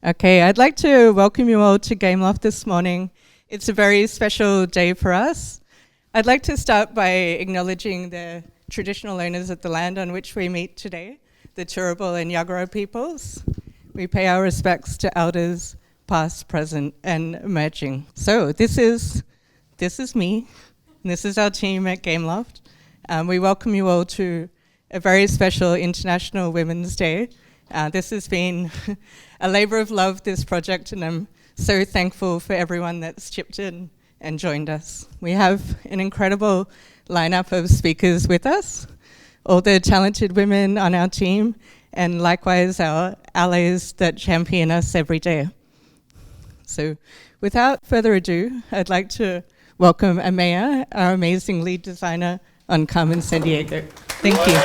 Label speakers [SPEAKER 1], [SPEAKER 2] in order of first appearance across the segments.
[SPEAKER 1] Okay, I'd like to welcome you all to Gameloft this morning. It's a very special day for us. I'd like to start by acknowledging the traditional owners of the land on which we meet today, the Turrbal and Yagara peoples. We pay our respects to elders, past, present, and emerging. So this is me, and this is our team at Gameloft. We welcome you all to a very special International Women's Day. This has been a labour of love, this project, and I'm so thankful for everyone that's chipped in and joined us. We have an incredible lineup of speakers with us, all the talented women on our team, and likewise our allies that champion us every day. So without further ado, I'd like to welcome Amaya, our amazing lead designer on Carmen Sandiego. Thank you.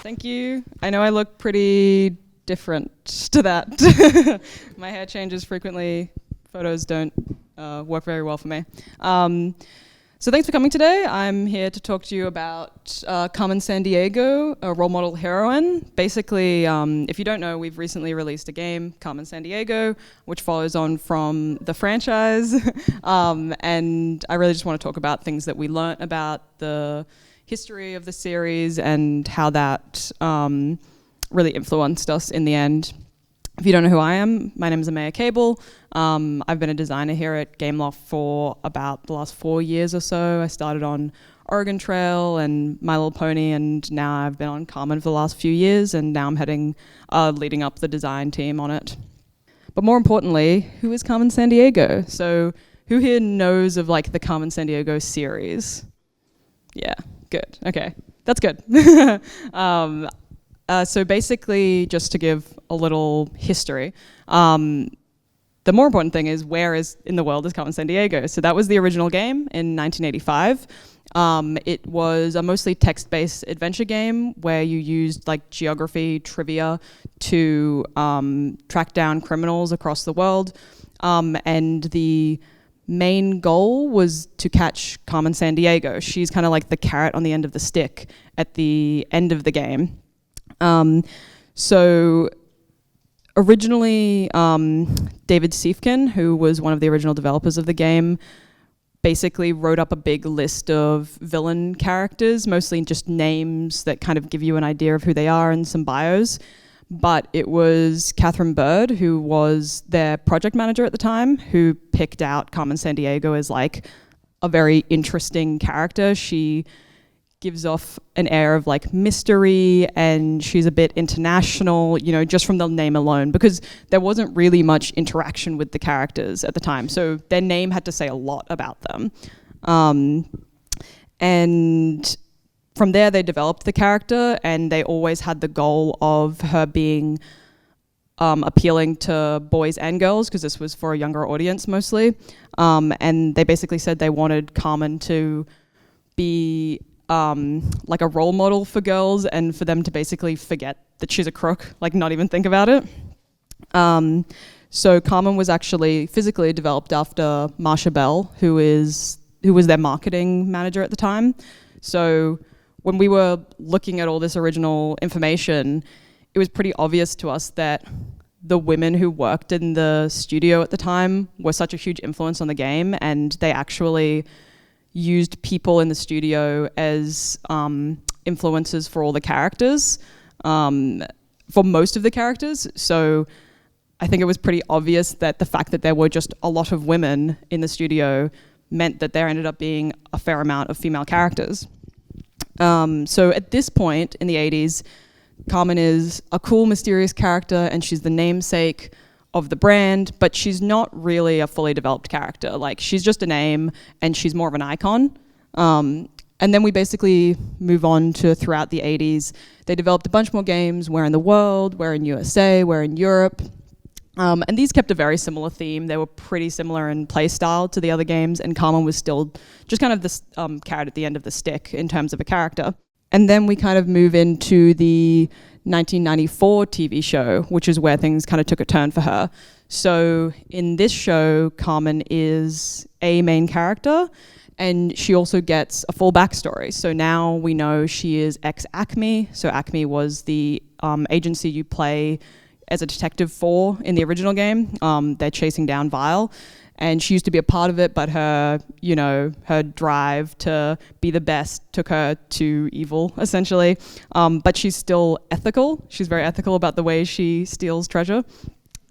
[SPEAKER 2] Thank you. I know I look pretty different to that. My hair changes frequently. Photos don't work very well for me. So thanks for coming today. I'm here to talk to you about Carmen Sandiego, a role model heroine. Basically, if you don't know, we've recently released a game, Carmen Sandiego, which follows on from the franchise. And I really just want to talk about things that we learnt about the history of the series and how that really influenced us in the end. If you don't know who I am, my name is Amaya Kabel. I've been a designer here at Gameloft for about the last 4 years or so. I started on Oregon Trail and My Little Pony, and now I've been on Carmen for the last few years, and now I'm leading up the design team on it. But more importantly, who is Carmen Sandiego? So who here knows of like the Carmen Sandiego series? Yeah, good. Okay, that's good. So basically, just to give a little history, the more important thing is where in the world is Carmen Sandiego? So that was the original game in 1985. It was a mostly text-based adventure game where you used like geography trivia to track down criminals across the world. And the main goal was to catch Carmen Sandiego. She's kind of like the carrot on the end of the stick at the end of the game. So originally, David Siefkin, who was one of the original developers of the game, basically wrote up a big list of villain characters, mostly just names that kind of give you an idea of who they are and some bios. But it was Catherine Bird, who was their project manager at the time, who picked out Carmen Sandiego as like a very interesting character. She gives off an air of like mystery, and she's a bit international, you know, just from the name alone, because there wasn't really much interaction with the characters at the time. So their name had to say a lot about them. And from there, they developed the character, and they always had the goal of her being appealing to boys and girls, because this was for a younger audience mostly. And they basically said they wanted Carmen to be like a role model for girls, and for them to basically forget that she's a crook, like not even think about it. So Carmen was actually physically developed after Marsha Bell, who was their marketing manager at the time. So when we were looking at all this original information, it was pretty obvious to us that the women who worked in the studio at the time were such a huge influence on the game, and they actually used people in the studio as influencers for all the characters, for most of the characters. So I think it was pretty obvious that the fact that there were just a lot of women in the studio meant that there ended up being a fair amount of female characters. So at this point in the 80s, Carmen is a cool, mysterious character, and she's the namesake of the brand, but she's not really a fully developed character. Like, she's just a name, and she's more of an icon. And then we basically move on to throughout the 80s. They developed a bunch more games, where in the world, where in USA, where in Europe. And these kept a very similar theme. They were pretty similar in play style to the other games, and Carmen was still just kind of this carrot at the end of the stick in terms of a character. And then we kind of move into the 1994 TV show, which is where things kind of took a turn for her. So in this show, Carmen is a main character, And she also gets a full backstory. So now we know she is ex-Acme. So Acme was the agency you play as a detective for in the original game. They're chasing down Vile. And she used to be a part of it, but her drive to be the best took her to evil, essentially. But she's still ethical. She's very ethical about the way she steals treasure.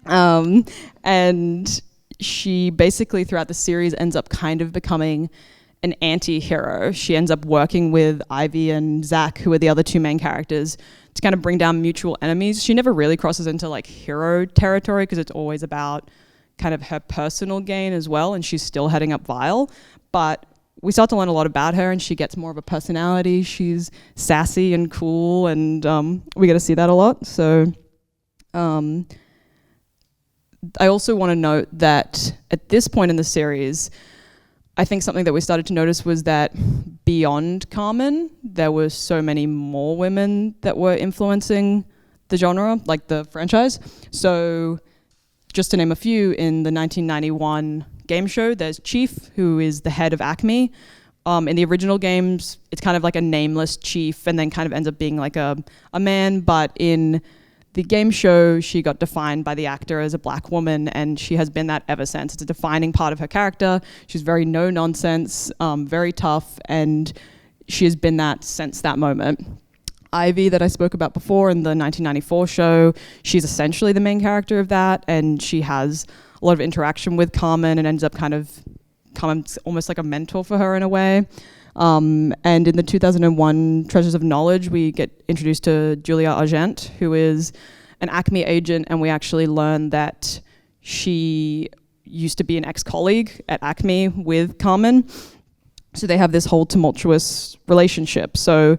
[SPEAKER 2] And she basically, throughout the series, ends up kind of becoming an anti-hero. She ends up working with Ivy and Zach, who are the other two main characters, to kind of bring down mutual enemies. She never really crosses into like hero territory because it's always about kind of her personal gain as well, and she's still heading up Vile. But we start to learn a lot about her, and she gets more of a personality. She's sassy and cool, and we get to see that a lot. So I also want to note that at this point in the series, I think something that we started to notice was that beyond Carmen, there were so many more women that were influencing the genre, like the franchise. So just to name a few, in the 1991 game show, there's Chief, who is the head of Acme. In the original games, it's kind of like a nameless chief and then kind of ends up being like a man, but in the game show, she got defined by the actor as a black woman, and she has been that ever since. It's a defining part of her character. She's very no-nonsense, very tough, and she has been that since that moment. Ivy, that I spoke about before in the 1994 show, she's essentially the main character of that, and she has a lot of interaction with Carmen and ends up Carmen's almost like a mentor for her in a way. And in the 2001 Treasures of Knowledge, we get introduced to Julia Argent, who is an Acme agent, and we actually learn that she used to be an ex-colleague at Acme with Carmen. So they have this whole tumultuous relationship. So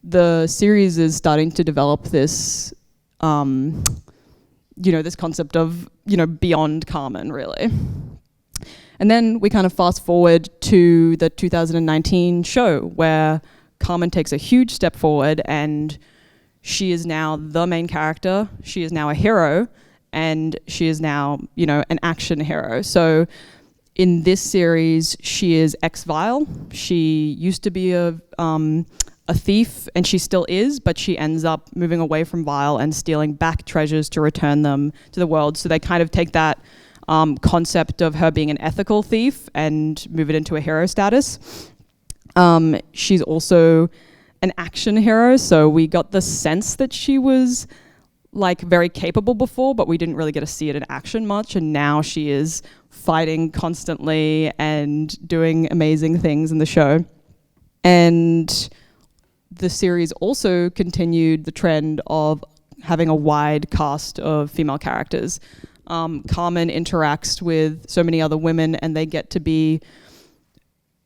[SPEAKER 2] the series is starting to develop this, this concept of, beyond Carmen, really. And then we kind of fast forward to the 2019 show where Carmen takes a huge step forward and she is now the main character. She is now a hero and she is now, an action hero. So in this series, she is ex-Vile. She used to be a thief, and she still is, but she ends up moving away from Vile and stealing back treasures to return them to the world. So they kind of take that concept of her being an ethical thief and move it into a hero status. She's also an action hero, so we got the sense that she was like very capable before, but we didn't really get to see it in action much, and now she is fighting constantly and doing amazing things in the show. And the series also continued the trend of having a wide cast of female characters. Carmen interacts with so many other women and they get to be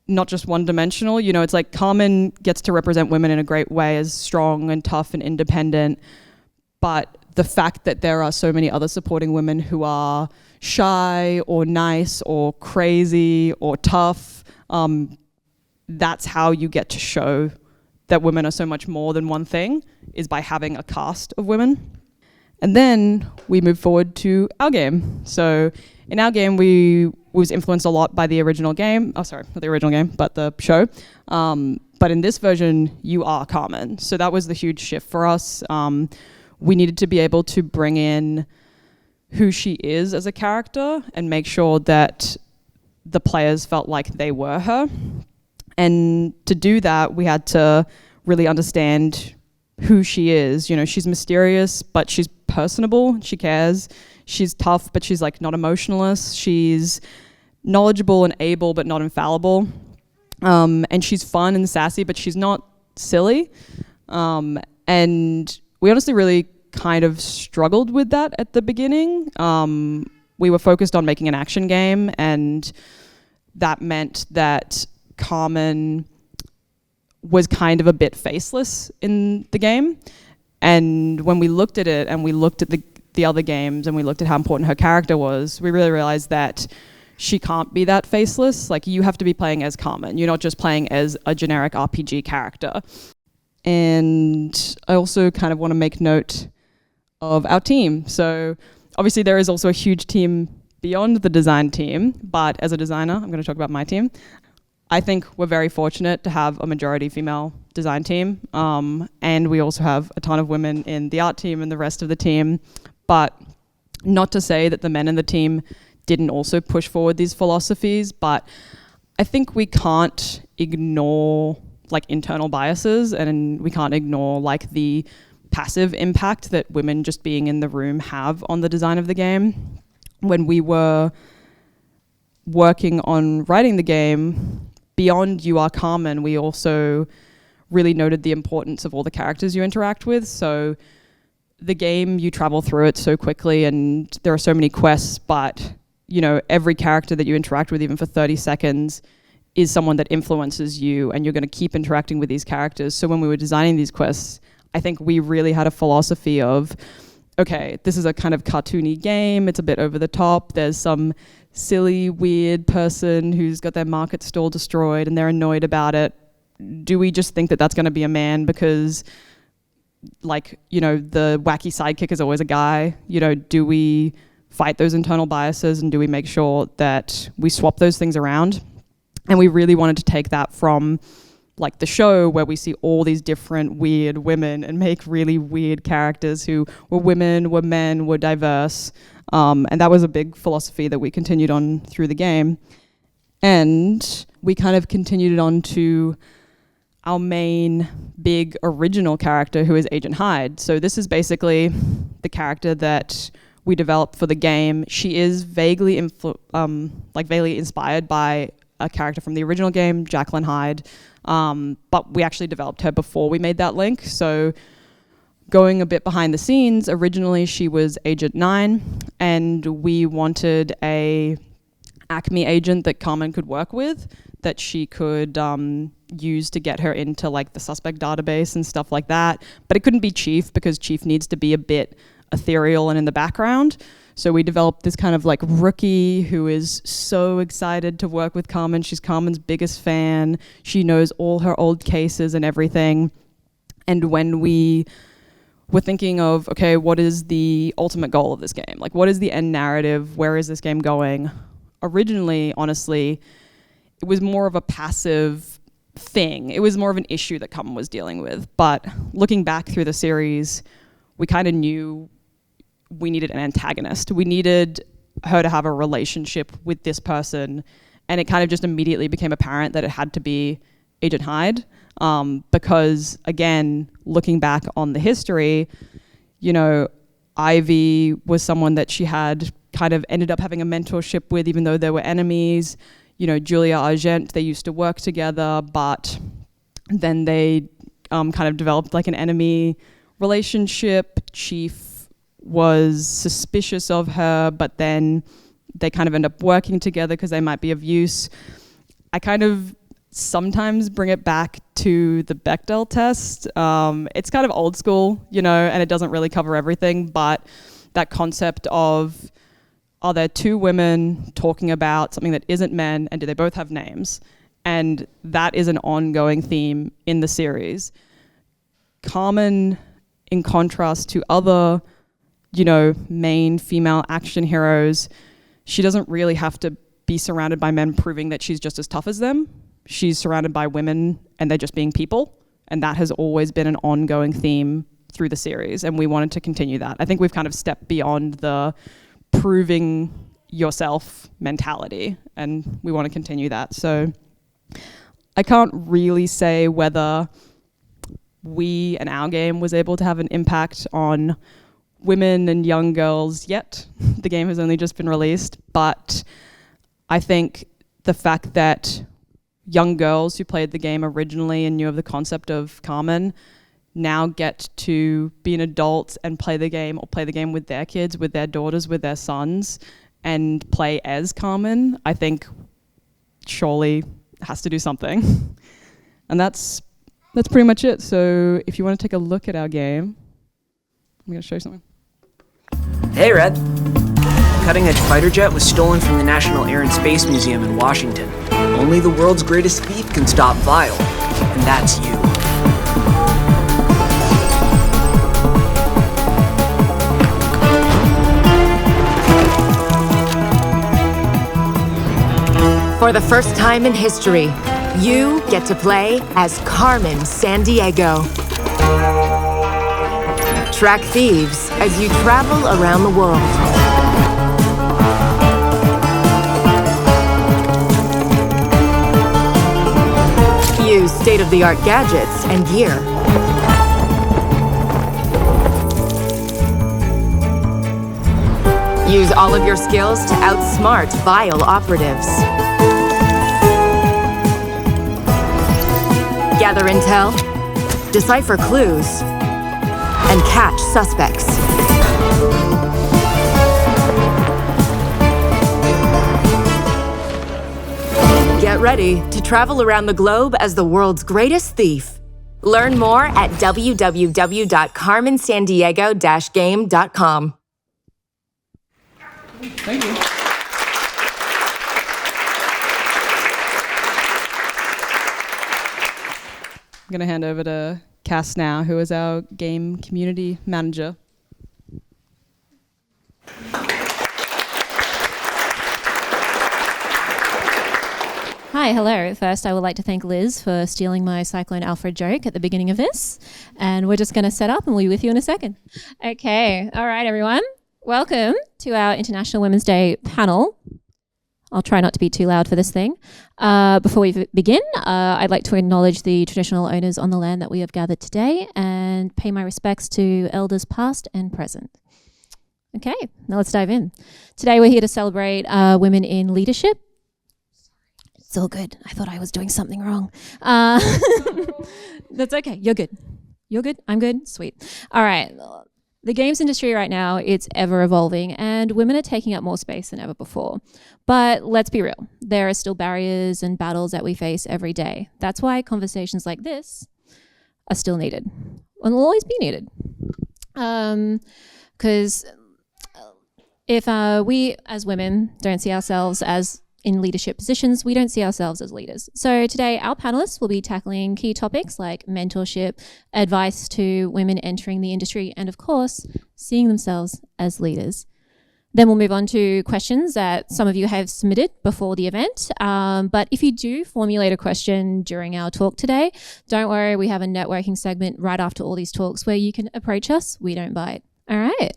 [SPEAKER 2] not just one-dimensional. It's like Carmen gets to represent women in a great way as strong and tough and independent, but the fact that there are so many other supporting women who are shy or nice or crazy or tough, that's how you get to show that women are so much more than one thing, is by having a cast of women. And then we move forward to our game. So in our game, we was influenced a lot by the original game. Oh, sorry, not the original game, but the show. But in this version, you are Carmen. So that was the huge shift for us. We needed to be able to bring in who she is as a character and make sure that the players felt like they were her. And to do that, we had to really understand who she is. She's mysterious, but she's personable. She cares. She's tough, but she's like not emotionless. She's knowledgeable and able, but not infallible. And she's fun and sassy, but she's not silly. And we honestly really kind of struggled with that at the beginning. We were focused on making an action game, and that meant that Carmen was kind of a bit faceless in the game. And when we looked at it and we looked at the other games and we looked at how important her character was, we really realized that she can't be that faceless. Like, you have to be playing as Carmen. You're not just playing as a generic RPG character. And I also kind of want to make note of our team. So obviously there is also a huge team beyond the design team, but as a designer, I'm going to talk about my team. I think we're very fortunate to have a majority female design team, and we also have a ton of women in the art team and the rest of the team. But not to say that the men in the team didn't also push forward these philosophies, but I think we can't ignore like internal biases, and we can't ignore like the passive impact that women just being in the room have on the design of the game. When we were working on writing the game, beyond You Are Carmen, we also really noted the importance of all the characters you interact with. So the game, you travel through it so quickly and there are so many quests, but you know, every character that you interact with, even for 30 seconds, is someone that influences you, and you're going to keep interacting with these characters. So when we were designing these quests, I think we really had a philosophy of, okay, this is a kind of cartoony game, it's a bit over the top, there's some silly, weird person who's got their market stall destroyed and they're annoyed about it. Do we just think that that's going to be a man because, like, you know, the wacky sidekick is always a guy? You know, do we fight those internal biases, and do we make sure that we swap those things around? And we really wanted to take that from like the show, where we see all these different weird women and make really weird characters who were women, were men, were diverse. And that was a big philosophy that we continued on through the game. And we kind of continued it on to our main big original character, who is Agent Hyde. So this is basically the character that we developed for the game. She is vaguely inspired by a character from the original game, Jacqueline Hyde, but we actually developed her before we made that link. So going a bit behind the scenes, originally she was Agent 9, and we wanted a Acme agent that Carmen could work with, that she could use to get her into like the suspect database and stuff like that. But it couldn't be Chief, because Chief needs to be a bit ethereal and in the background. So we developed this kind of like rookie who is so excited to work with Carmen. She's Carmen's biggest fan. She knows all her old cases and everything. And when we were thinking of, okay, what is the ultimate goal of this game? Like, what is the end narrative? Where is this game going? Originally, honestly, it was more of a passive thing. It was more of an issue that Carmen was dealing with. But looking back through the series, we kind of knew we needed an antagonist. We needed her to have a relationship with this person, and it kind of just immediately became apparent that it had to be Agent Hyde, because again, looking back on the history, you know, Ivy was someone that she had kind of ended up having a mentorship with, even though they were enemies. You know, Julia Argent, they used to work together, but then they kind of developed like an enemy relationship. Chief was suspicious of her, but then they kind of end up working together because they might be of use. I kind of sometimes bring it back to the Bechdel test. It's kind of old school, you know, and it doesn't really cover everything, but that concept of, are there two women talking about something that isn't men, and do they both have names? And that is an ongoing theme in the series. Carmen, in contrast to other, you know, main female action heroes, she doesn't really have to be surrounded by men proving that she's just as tough as them. She's surrounded by women and they're just being people. And that has always been an ongoing theme through the series. And we wanted to continue that. I think we've kind of stepped beyond the proving yourself mentality, and we want to continue that. So I can't really say whether we and our game was able to have an impact on women and young girls yet. The game has only just been released, but I think the fact that young girls who played the game originally and knew of the concept of Carmen now get to be an adult and play the game, or play the game with their kids, with their daughters, with their sons, and play as Carmen, I think surely has to do something. And that's pretty much it. So if you want to take a look at our game, I'm going to show you something.
[SPEAKER 3] Hey, Red. A cutting-edge fighter jet was stolen from the National Air and Space Museum in Washington. Only the world's greatest thief can stop Vile, and that's you.
[SPEAKER 4] For the first time in history, You get to play as Carmen Sandiego. Track thieves as you travel around the world. Use state-of-the-art gadgets and gear. Use all of your skills to outsmart vile operatives. Gather intel, decipher clues, and catch suspects. Get ready to travel around the globe as the world's greatest thief. Learn more at www.carmensandiego-game.com.
[SPEAKER 2] Thank you. I'm going to hand over to Cass now, who is our game community manager.
[SPEAKER 5] Hi, hello. First, I would like to thank Liz for stealing my Cyclone Alfred joke at the beginning of this. And we're just going to set up and we'll be with you in a second. Okay. All right, everyone. Welcome to our International Women's Day panel. I'll try not to be too loud for this thing. Before we begin, I'd like to acknowledge the traditional owners on the land that we have gathered today and pay my respects to elders past and present. Okay, now let's dive in. Today we're here to celebrate women in leadership. It's all good. I thought I was doing something wrong. That's okay. You're good. You're good. I'm good. Sweet. All right. The games industry right now, it's ever evolving and women are taking up more space than ever before. But let's be real. There are still barriers and battles that we face every day. That's why conversations like this are still needed and will always be needed. Because if we as women don't see ourselves as in leadership positions, we don't see ourselves as leaders. So today, our panelists will be tackling key topics like mentorship, advice to women entering the industry, and of course, seeing themselves as leaders. Then we'll move on to questions that some of you have submitted before the event. But if you do formulate a question during our talk today, don't worry, we have a networking segment right after all these talks where you can approach us. We don't bite. All right.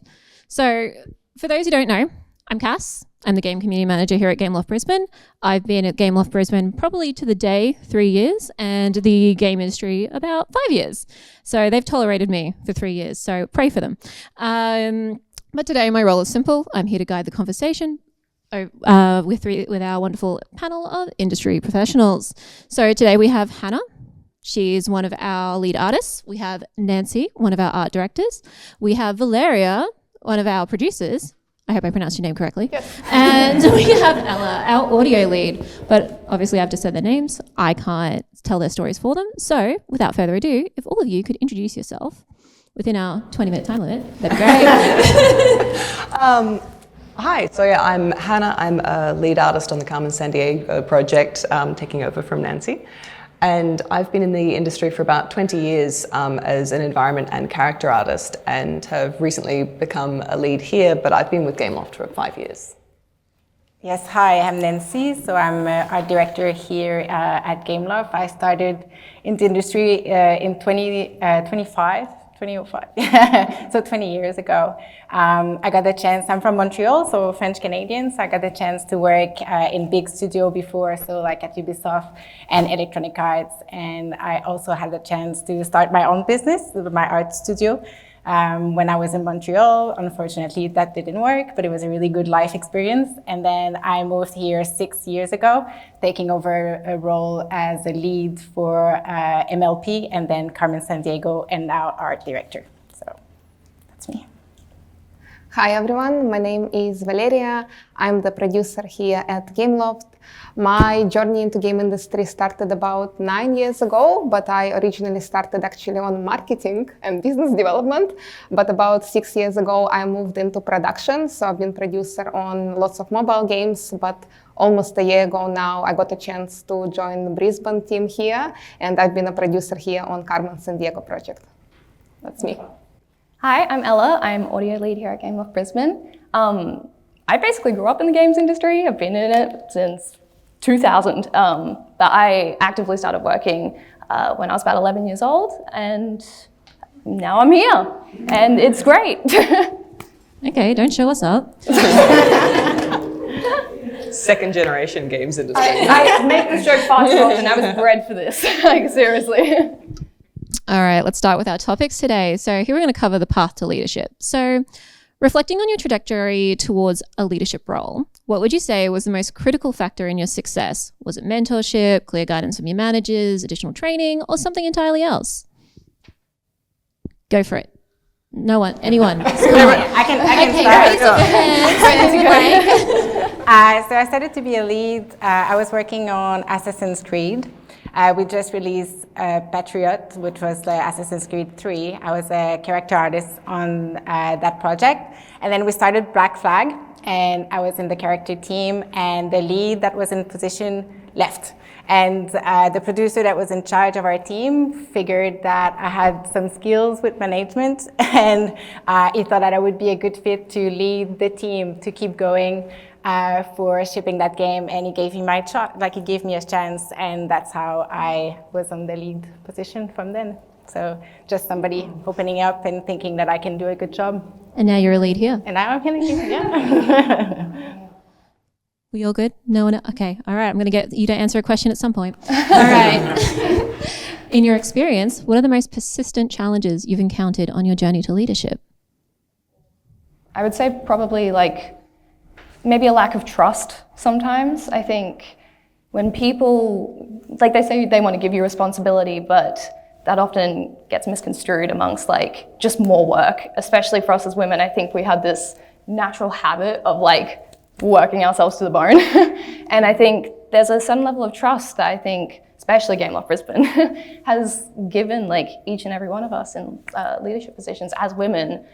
[SPEAKER 5] So for those who don't know, I'm Cass. I'm the game community manager here at Gameloft Brisbane. I've been at Gameloft Brisbane probably to the day 3 years and the game industry about 5 years. So they've tolerated me for 3 years, so pray for them. But today my role is simple. I'm here to guide the conversation with our wonderful panel of industry professionals. So today we have Hannah. She's one of our lead artists. We have Nancy, one of our art directors. We have Valeria, one of our producers. I hope I pronounced your name correctly. Yes. And we have Ella, our audio lead. But obviously I've just said their names. I can't tell their stories for them. So without further ado, if all of you could introduce yourself within our 20-minute time limit, that'd be great.
[SPEAKER 6] Hi, so yeah, I'm Hannah. I'm a lead artist on the Carmen Sandiego project, taking over from Nancy. And I've been in the industry for about 20 years as an environment and character artist and have recently become a lead here, but I've been with Gameloft for 5 years.
[SPEAKER 7] Yes, hi, I'm Nancy. So I'm art director here at Gameloft. I started in the industry in 2005. So 20 years ago. I got the chance, I'm from Montreal, so French Canadian, so I got the chance to work in big studio before, so like at Ubisoft and Electronic Arts, and I also had the chance to start my own business, my art studio. When I was in Montreal, unfortunately that didn't work, but it was a really good life experience. And then I moved here 6 years ago, taking over a role as a lead for MLP and then Carmen Sandiego and now art director. So that's me.
[SPEAKER 8] Hi everyone, my name is Valeria. I'm the producer here at Gameloft. My journey into game industry started about 9 years ago, but I originally started actually on marketing and business development. But about 6 years ago, I moved into production. So I've been producer on lots of mobile games, but almost a year ago now, I got a chance to join the Brisbane team here. And I've been a producer here on Carmen Sandiego project. That's me.
[SPEAKER 9] Hi, I'm Ella. I'm audio lead here at Gameloft Brisbane. I basically grew up in the games industry. I've been in it since 2000 that I actively started working when I was about 11 years old, and now I'm here, and it's great.
[SPEAKER 5] Okay, don't show us up.
[SPEAKER 6] Second generation games industry.
[SPEAKER 9] I make this joke far too often. I was bred for this, like seriously.
[SPEAKER 5] All right, let's start with our topics today. So here we're going to cover the path to leadership. So reflecting on your trajectory towards a leadership role, what would you say was the most critical factor in your success? Was it mentorship, clear guidance from your managers, additional training, or something entirely else? Go for it. No one, anyone.
[SPEAKER 7] I can start. So I started to be a lead. I was working on Assassin's Creed. We just released Patriot, which was the Assassin's Creed 3. I was a character artist on that project. And then we started Black Flag, and I was in the character team, and the lead that was in position left. And the producer that was in charge of our team figured that I had some skills with management, and he thought that I would be a good fit to lead the team to keep going for shipping that game, and he gave me my shot, like he gave me a chance, and that's how I was on the lead position from then. So just somebody opening up and thinking that I can do a good job.
[SPEAKER 5] And now you're a lead here.
[SPEAKER 7] And now I'm here, yeah.
[SPEAKER 5] We all good? No one? Okay. All right. I'm going to get you to answer a question at some point. All right. In your experience, what are the most persistent challenges you've encountered on your journey to leadership?
[SPEAKER 9] I would say probably like maybe a lack of trust sometimes. I think when people, like they say they want to give you responsibility, but that often gets misconstrued amongst like just more work, especially for us as women. I think we have this natural habit of like working ourselves to the bone. And I think there's a certain level of trust that I think, especially Gameloft Brisbane, has given like each and every one of us in leadership positions as women.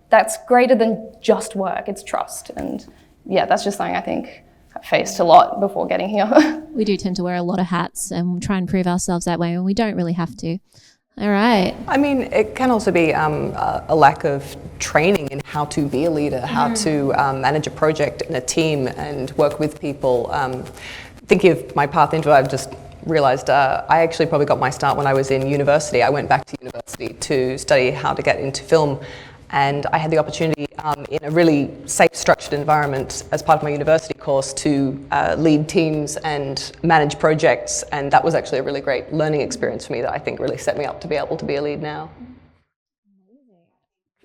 [SPEAKER 9] That's greater than just work, it's trust. And yeah, that's just something I think I faced a lot before getting here.
[SPEAKER 5] We do tend to wear a lot of hats and try and prove ourselves that way, and we don't really have to. All right.
[SPEAKER 6] I mean, it can also be a lack of training in how to be a leader, how to manage a project and a team and work with people. Thinking of my path into it, I've just realized I actually probably got my start when I was in university. I went back to university to study how to get into film, and I had the opportunity in a really safe, structured environment as part of my university course to lead teams and manage projects, and that was actually a really great learning experience for me that I think really set me up to be able to be a lead now.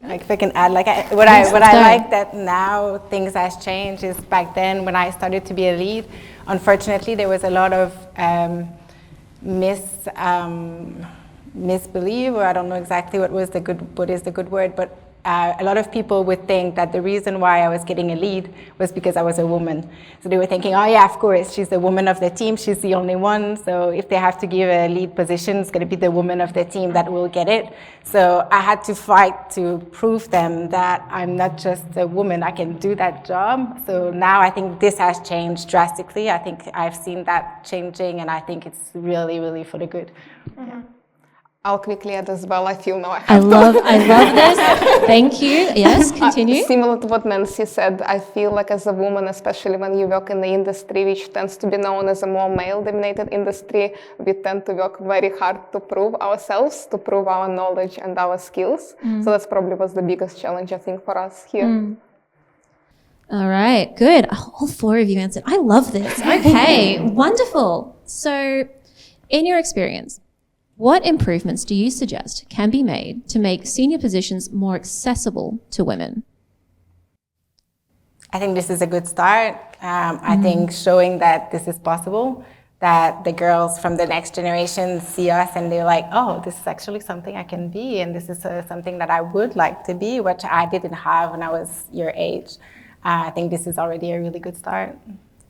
[SPEAKER 7] Like if I can add, like what I like that now things has changed is back then when I started to be a lead, unfortunately there was a lot of misbelief, or I don't know exactly what is the good word, but a lot of people would think that the reason why I was getting a lead was because I was a woman. So they were thinking, oh yeah, of course, she's the woman of the team, she's the only one, so if they have to give a lead position, it's going to be the woman of the team that will get it. So I had to fight to prove them that I'm not just a woman, I can do that job. So now I think this has changed drastically. I think I've seen that changing, and I think it's really, really for the good. Yeah.
[SPEAKER 8] I'll quickly add as well. I feel now
[SPEAKER 5] I love this. Thank you. Yes, continue.
[SPEAKER 8] Similar to what Nancy said, I feel like as a woman, especially when you work in the industry, which tends to be known as a more male-dominated industry, we tend to work very hard to prove ourselves, to prove our knowledge and our skills. So that's probably was the biggest challenge, I think, for us here.
[SPEAKER 5] All right, good. All four of you answered. I love this. Okay, wonderful. So, in your experience, what improvements do you suggest can be made to make senior positions more accessible to women?
[SPEAKER 7] I think this is a good start. I think showing that this is possible, that the girls from the next generation see us and they're like, oh, this is actually something I can be, and this is something that I would like to be, which I didn't have when I was your age. I think this is already a really good start.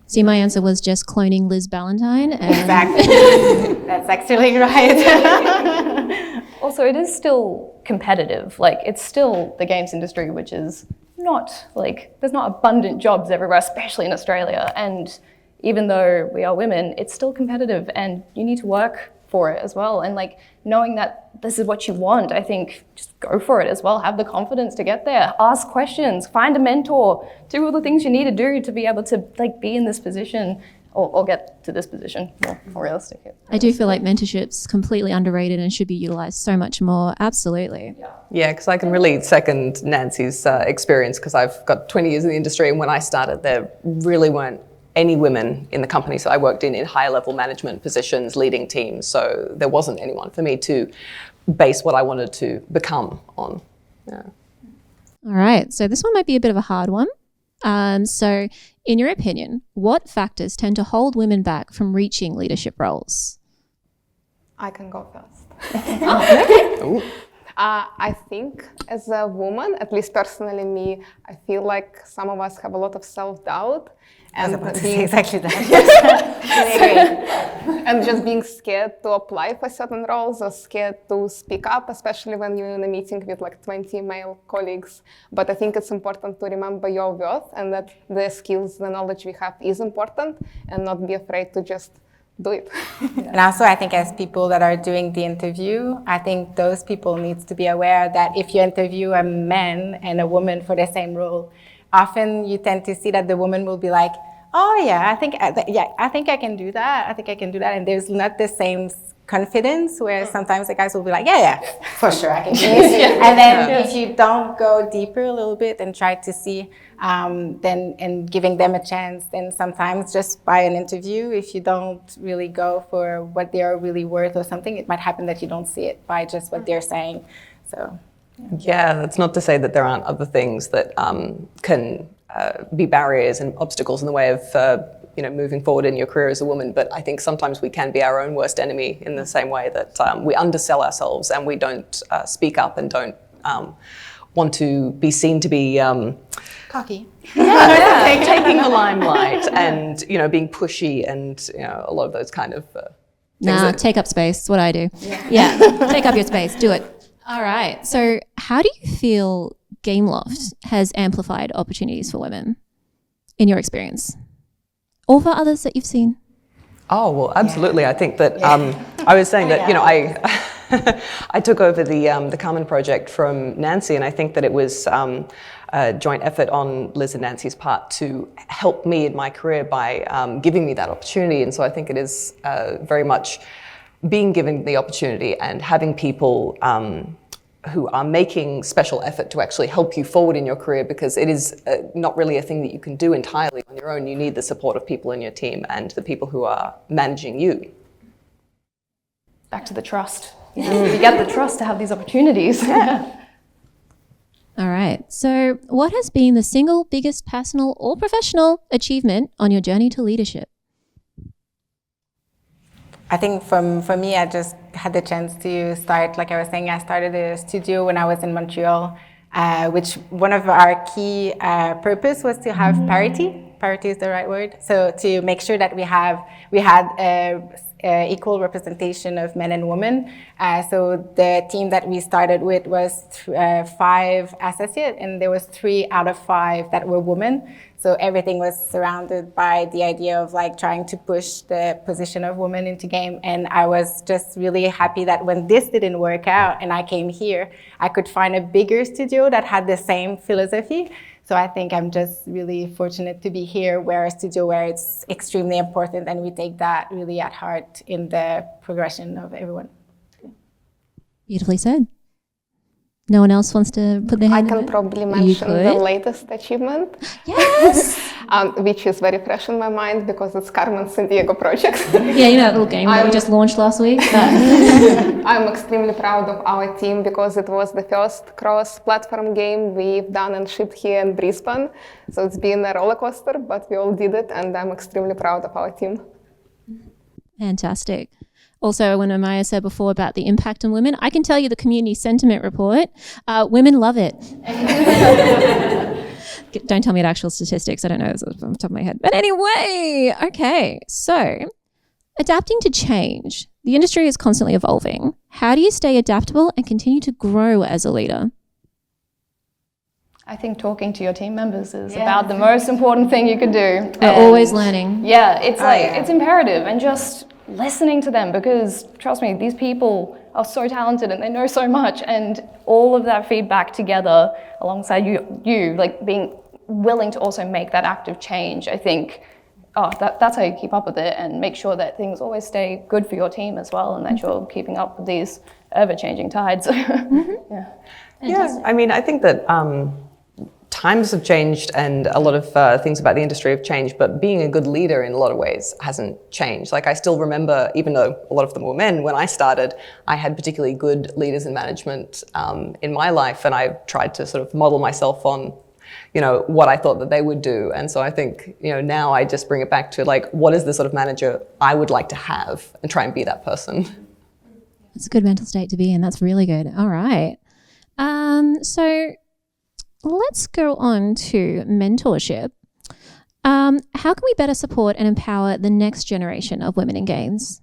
[SPEAKER 5] See, my answer was just cloning Liz Ballantyne.
[SPEAKER 7] Exactly. That's actually right.
[SPEAKER 9] Also, it is still competitive. Like, it's still the games industry, which is not, like, there's not abundant jobs everywhere, especially in Australia. And even though we are women, it's still competitive, and you need to work for it as well. And like, knowing that this is what you want, I think just go for it as well. Have the confidence to get there. Ask questions, find a mentor, do all the things you need to do to be able to like be in this position or get to this position, more realistic.
[SPEAKER 5] I do feel like mentorship's completely underrated and should be utilised so much more. Absolutely.
[SPEAKER 6] Yeah, because I can really second Nancy's experience, because I've got 20 years in the industry, and when I started there really weren't any women in the company. So I worked in higher level management positions, leading teams, so there wasn't anyone for me to base what I wanted to become on. Yeah.
[SPEAKER 5] All right, so this one might be a bit of a hard one. So in your opinion, what factors tend to hold women back from reaching leadership roles?
[SPEAKER 8] I can go first.
[SPEAKER 6] Ooh.
[SPEAKER 8] I think as a woman, at least personally me, I feel like some of us have a lot of self-doubt.
[SPEAKER 7] I was about to say exactly that.
[SPEAKER 8] And just being scared to apply for certain roles or scared to speak up, especially when you're in a meeting with like 20 male colleagues. But I think it's important to remember your worth, and that the skills, the knowledge we have is important, and not be afraid to just do it.
[SPEAKER 7] And also, I think as people that are doing the interview, I think those people need to be aware that if you interview a man and a woman for the same role, often you tend to see that the woman will be like, oh yeah, I think I can do that. I think I can do that. And there's not the same confidence, where sometimes the guys will be like, yeah, for sure, I can do this. And then if you don't go deeper a little bit and try to see, then and giving them a chance, then sometimes just by an interview, if you don't really go for what they are really worth or something, it might happen that you don't see it by just what they're saying. So.
[SPEAKER 6] Yeah, that's not to say that there aren't other things that can be barriers and obstacles in the way of moving forward in your career as a woman. But I think sometimes we can be our own worst enemy, in the same way that we undersell ourselves and we don't speak up and don't want to be seen to be
[SPEAKER 7] cocky.
[SPEAKER 6] Taking the limelight and being pushy and a lot of those kind of things.
[SPEAKER 5] Take up space. That's what I do. Yeah. Take up your space. Do it. All right. So how do you feel Gameloft has amplified opportunities for women in your experience? Or for others that you've seen?
[SPEAKER 6] Oh, well, absolutely. I think that I was saying that, I took over the Carmen project from Nancy, and I think that it was a joint effort on Liz and Nancy's part to help me in my career by giving me that opportunity. And so I think it is very much being given the opportunity and having people who are making special effort to actually help you forward in your career, because it is not really a thing that you can do entirely on your own. You need the support of people in your team and the people who are managing you.
[SPEAKER 9] Back to the trust. You get the trust to have these opportunities.
[SPEAKER 5] All right. So what has been the single biggest personal or professional achievement on your journey to leadership?
[SPEAKER 7] I think for me, I just had the chance to start, like I was saying, I started a studio when I was in Montreal, which one of our key purpose was to have parity. Parity is the right word. So to make sure that we had equal representation of men and women. So the team that we started with was 5 associates, and there was 3 out of 5 that were women. So everything was surrounded by the idea of like trying to push the position of women into game. And I was just really happy that when this didn't work out and I came here, I could find a bigger studio that had the same philosophy. So I think I'm just really fortunate to be here, where a studio where it's extremely important, and we take that really at heart in the progression of everyone.
[SPEAKER 5] Beautifully said. No one else wants to put their hand
[SPEAKER 8] I can probably mention the latest achievement.
[SPEAKER 5] Yes!
[SPEAKER 8] Which is very fresh in my mind because it's Carmen's Sandiego project.
[SPEAKER 5] Yeah, that little game that we just launched last week.
[SPEAKER 8] I'm extremely proud of our team because it was the first cross-platform game we've done and shipped here in Brisbane. So it's been a roller coaster, but we all did it, and I'm extremely proud of our team.
[SPEAKER 5] Fantastic. Also, when Amaya said before about the impact on women, I can tell you the community sentiment report, women love it. Don't tell me the actual statistics. I don't know this off the top of my head. But anyway, okay. So adapting to change. The industry is constantly evolving. How do you stay adaptable and continue to grow as a leader?
[SPEAKER 9] I think talking to your team members is about the most important thing you can do.
[SPEAKER 5] We're always learning.
[SPEAKER 9] Yeah, it's it's imperative, and just listening to them, because trust me, these people are so talented and they know so much, and all of that feedback together alongside you like being willing to also make that active change, I think that's how you keep up with it and make sure that things always stay good for your team as well, and that you're keeping up with these ever-changing tides.
[SPEAKER 6] Yeah, I mean, I think that times have changed and a lot of things about the industry have changed, but being a good leader in a lot of ways hasn't changed. Like, I still remember, even though a lot of them were men, when I started, I had particularly good leaders in management in my life, and I tried to sort of model myself on, you know, what I thought that they would do. And so I think, you know, now I just bring it back to like, what is the sort of manager I would like to have, and try and be that person.
[SPEAKER 5] It's a good mental state to be in. That's really good. All right. So let's go on to mentorship. How can we better support and empower the next generation of women in games?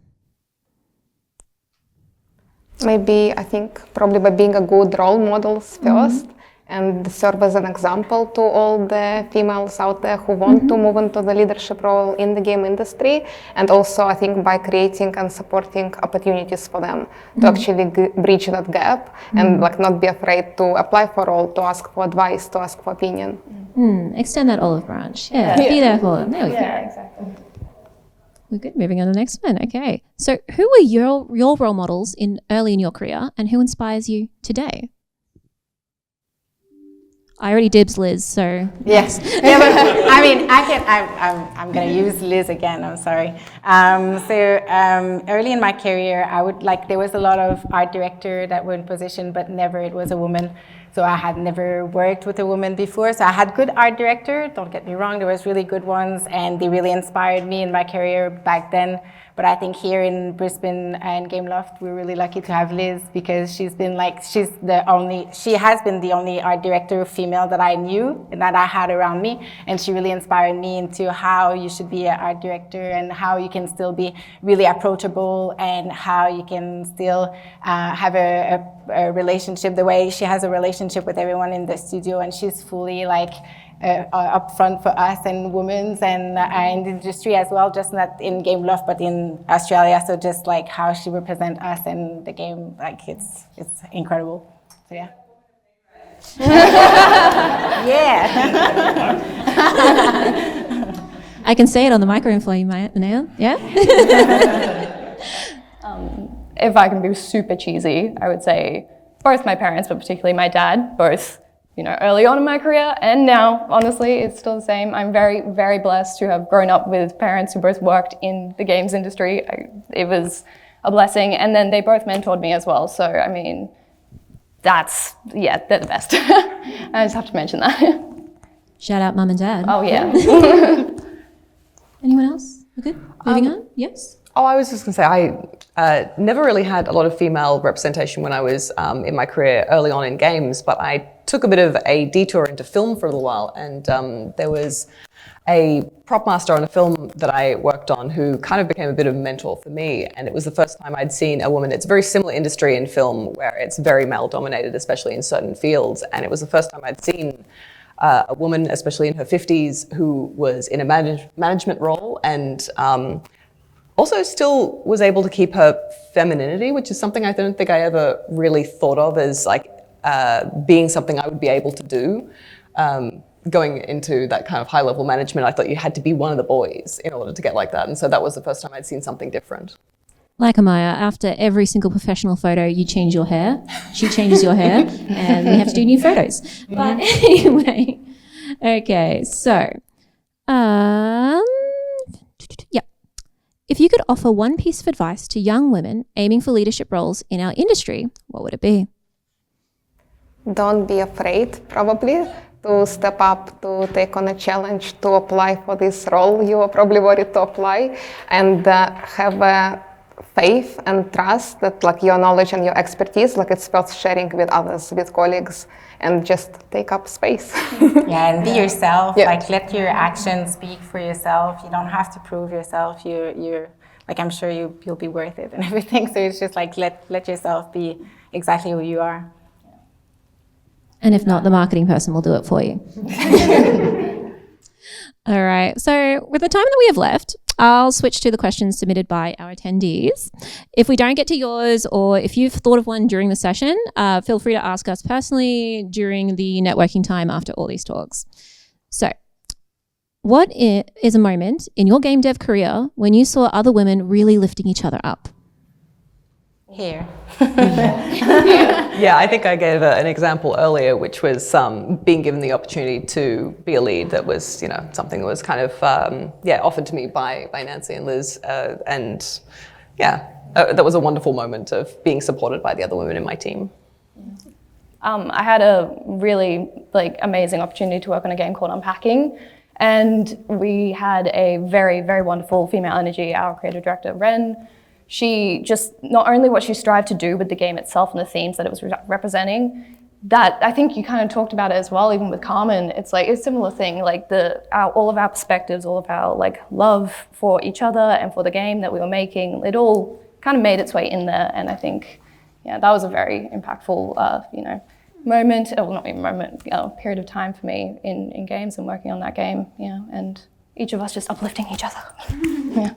[SPEAKER 8] Maybe, I think, probably by being a good role models first, and serve as an example to all the females out there who want to move into the leadership role in the game industry. And also, I think, by creating and supporting opportunities for them to actually bridge that gap and like not be afraid to apply for role, to ask for advice, to ask for opinion.
[SPEAKER 5] Extend that olive branch. Yeah, be there for them. There we go.
[SPEAKER 9] Exactly.
[SPEAKER 5] We're good. Moving on to the next one. Okay. So who were your role models early in your career, and who inspires you today? I already dibs Liz, so
[SPEAKER 7] yes. Yeah, but I mean, I'm going to use Liz again. I'm sorry. Early in my career, there was a lot of art director that were in position, but never it was a woman. So I had never worked with a woman before. So I had good art director. Don't get me wrong, there was really good ones, and they really inspired me in my career back then. But I think here in Brisbane and Gameloft, we're really lucky to have Liz, because she has been the only art director female that I knew and that I had around me. And she really inspired me into how you should be an art director, and how you can still be really approachable, and how you can still have a relationship the way she has a relationship with everyone in the studio. And she's fully up front for us and women's and in the industry as well, just not in Gameloft but in Australia. So just like how she represents us and the game, like it's incredible. So yeah. Yeah.
[SPEAKER 5] I can say it on the microphone for you, Manel. Yeah.
[SPEAKER 9] If I can be super cheesy, I would say both my parents, but particularly my dad, both, early on in my career and now, honestly, it's still the same. I'm very, very blessed to have grown up with parents who both worked in the games industry. It was a blessing. And then they both mentored me as well. So, I mean, they're the best. I just have to mention that.
[SPEAKER 5] Shout out mum and dad.
[SPEAKER 9] Oh, yeah.
[SPEAKER 5] Anyone else? We're good? Moving on? Yes?
[SPEAKER 6] Oh, I was just going to say, I never really had a lot of female representation when I was in my career early on in games, but I took a bit of a detour into film for a little while, and there was a prop master on a film that I worked on who kind of became a bit of a mentor for me, and it was the first time I'd seen a woman. It's a very similar industry in film where it's very male-dominated, especially in certain fields, and it was the first time I'd seen a woman, especially in her 50s, who was in a management role and also still was able to keep her femininity, which is something I don't think I ever really thought of as being something I would be able to do. Going into that kind of high-level management, I thought you had to be one of the boys in order to get like that. And so that was the first time I'd seen something different.
[SPEAKER 5] Like Amaya, after every single professional photo, you change your hair, she changes your hair, and we have to do new photos. Mm-hmm. But anyway, okay, so, if you could offer one piece of advice to young women aiming for leadership roles in our industry, what would it be?
[SPEAKER 8] Don't be afraid, probably, to step up, to take on a challenge, to apply for this role you are probably worried to apply, and have a faith and trust that your knowledge and your expertise, it's worth sharing with others, with colleagues, and just take up space.
[SPEAKER 7] Yeah, and be yourself.
[SPEAKER 8] Yeah.
[SPEAKER 7] Let your actions speak for yourself. You don't have to prove yourself. You're I'm sure you'll be worth it and everything. So it's just let yourself be exactly who you are.
[SPEAKER 5] And if not, the marketing person will do it for you. All right. So with the time that we have left, I'll switch to the questions submitted by our attendees. If we don't get to yours, or if you've thought of one during the session, feel free to ask us personally during the networking time after all these talks. So is a moment in your game dev career when you saw other women really lifting each other up?
[SPEAKER 7] Here.
[SPEAKER 6] Yeah, I think I gave an example earlier, which was being given the opportunity to be a lead. That was, something that was kind of, offered to me by Nancy and Liz. That was a wonderful moment of being supported by the other women in my team.
[SPEAKER 9] I had a really amazing opportunity to work on a game called Unpacking, and we had a very, very wonderful female energy, our creative director, Ren. She just, not only what she strived to do with the game itself and the themes that it was representing, that I think you kind of talked about it as well, even with Carmen. It's a similar thing, all of our perspectives, all of our love for each other and for the game that we were making, it all kind of made its way in there. And I think, that was a very impactful, moment, or not even moment, period of time for me in games and working on that game, and each of us just uplifting each other. Yeah.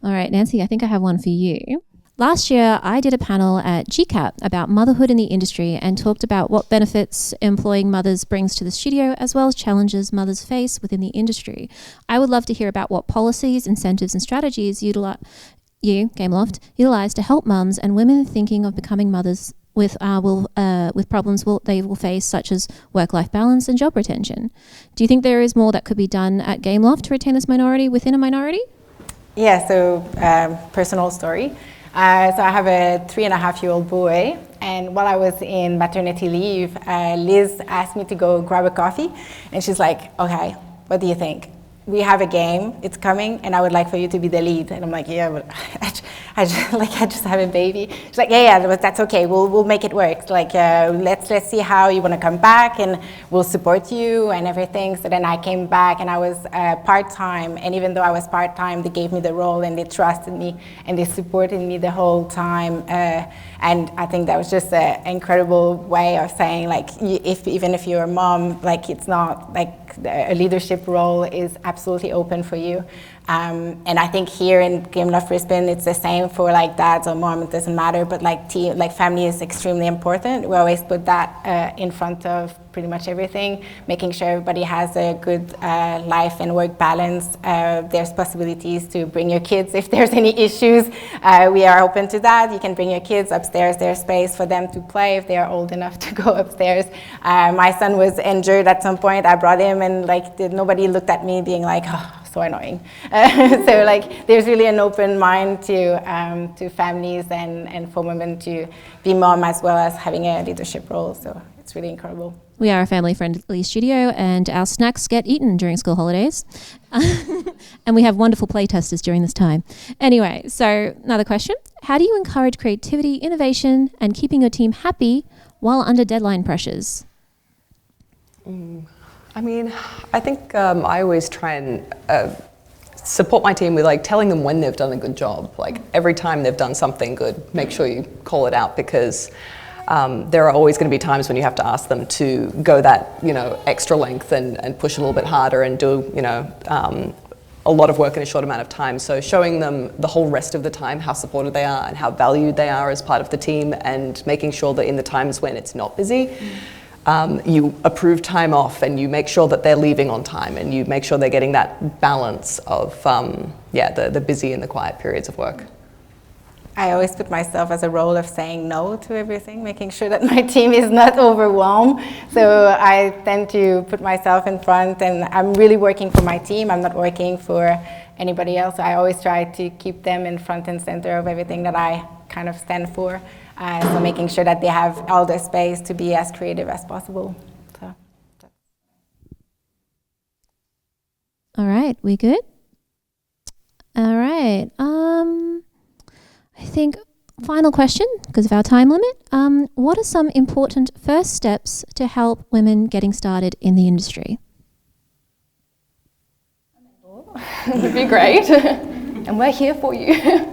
[SPEAKER 5] All right, Nancy, I think I have one for you. Last year, I did a panel at GCAP about motherhood in the industry and talked about what benefits employing mothers brings to the studio, as well as challenges mothers face within the industry. I would love to hear about what policies, incentives, and strategies you, Gameloft, utilize to help mums and women thinking of becoming mothers with problems they will face, such as work-life balance and job retention. Do you think there is more that could be done at Gameloft to retain this minority within a minority?
[SPEAKER 7] Yeah, so personal story. So I have a 3.5-year-old boy, and while I was in maternity leave, Liz asked me to go grab a coffee, and she's like, okay, what do you think? We have a game, it's coming, and I would like for you to be the lead. And I'm like, yeah, but I just have a baby. She's like, yeah, but that's okay. We'll make it work. Let's see how you want to come back, and we'll support you and everything. So then I came back, and I was part-time. And even though I was part-time, they gave me the role, and they trusted me, and they supported me the whole time. And I think that was just an incredible way of saying, even if you're a mom, it's not a leadership role is absolutely open for you. And I think here in Gameloft Brisbane, it's the same for dads or mom, it doesn't matter, but family is extremely important. We always put that in front of pretty much everything, making sure everybody has a good life and work balance. There's possibilities to bring your kids if there's any issues. We are open to that. You can bring your kids upstairs. There's space for them to play if they are old enough to go upstairs. My son was injured at some point. I brought him, and nobody looked at me being like, oh, so annoying. So there's really an open mind to families and for women to be mom as well as having a leadership role. So it's really incredible.
[SPEAKER 5] We are a family-friendly studio, and our snacks get eaten during school holidays. And we have wonderful play testers during this time. Anyway, so another question. How do you encourage creativity, innovation, and keeping your team happy while under deadline pressures?
[SPEAKER 6] I think I always try and support my team with telling them when they've done a good job. Every time they've done something good, make sure you call it out, because there are always going to be times when you have to ask them to go that extra length and push a little bit harder and do a lot of work in a short amount of time. So showing them the whole rest of the time how supported they are and how valued they are as part of the team, and making sure that in the times when it's not busy, you approve time off, and you make sure that they're leaving on time, and you make sure they're getting that balance of the busy and the quiet periods of work.
[SPEAKER 7] I always put myself as a role of saying no to everything, making sure that my team is not overwhelmed. So I tend to put myself in front, and I'm really working for my team. I'm not working for anybody else. I always try to keep them in front and center of everything that I kind of stand for. So making sure that they have all the space to be as creative as possible. So.
[SPEAKER 5] All right, we good? All right. I think final question, because of our time limit. What are some important first steps to help women getting started in the industry?
[SPEAKER 9] Would be great. And we're here for you.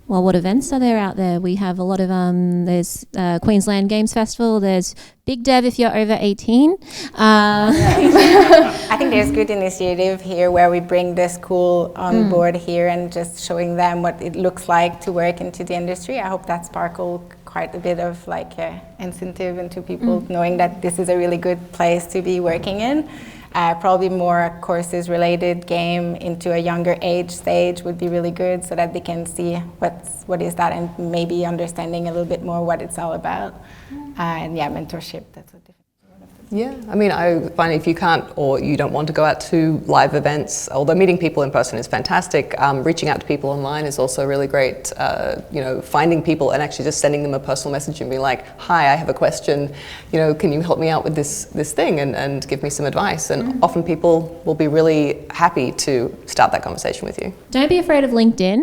[SPEAKER 5] Well, what events are there out there? We have a lot of, there's Queensland Games Festival, there's Big Dev if you're over 18.
[SPEAKER 7] I think there's good initiative here where we bring the school on board here and just showing them what it looks like to work into the industry. I hope that sparkled quite a bit of incentive into people knowing that this is a really good place to be working in. Probably more courses related game into a younger age stage would be really good, so that they can see what is that, and maybe understanding a little bit more what it's all about. And yeah, mentorship, that's a different.
[SPEAKER 6] Yeah, I mean, I find if you can't or you don't want to go out to live events, although meeting people in person is fantastic, reaching out to people online is also really great. You know, finding people and actually just sending them a personal message and being like, hi, I have a question, you know, can you help me out with this thing and give me some advice? And often people will be really happy to start that conversation with you.
[SPEAKER 5] Don't be afraid of LinkedIn.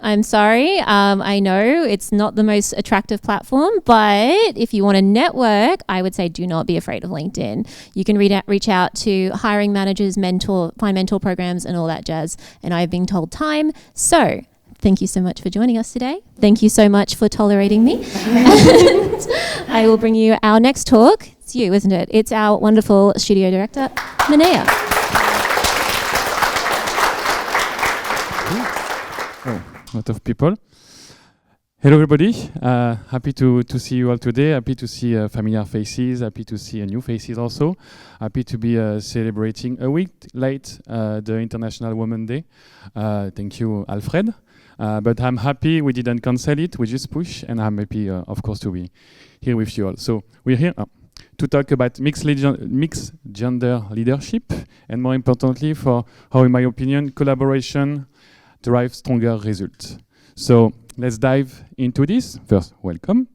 [SPEAKER 5] I'm sorry, I know it's not the most attractive platform, but if you want to network, I would say do not be afraid of LinkedIn. You can reach out to hiring managers, find mentor programs and all that jazz. And I've been told time. So thank you so much for joining us today. Thank you so much for tolerating me. And I will bring you our next talk. It's you, isn't it? It's our wonderful studio director, Amaya.
[SPEAKER 10] A lot of people. Hello everybody, happy to see you all today, happy to see familiar faces, happy to see new faces also, happy to be celebrating a week late the International Women's Day. Thank you, Alfred. But I'm happy we didn't cancel it, we just push, and I'm happy of course to be here with you all. So we're here to talk about mixed gender leadership, and more importantly for how, in my opinion, collaboration drive stronger results. So let's dive into this. First, welcome.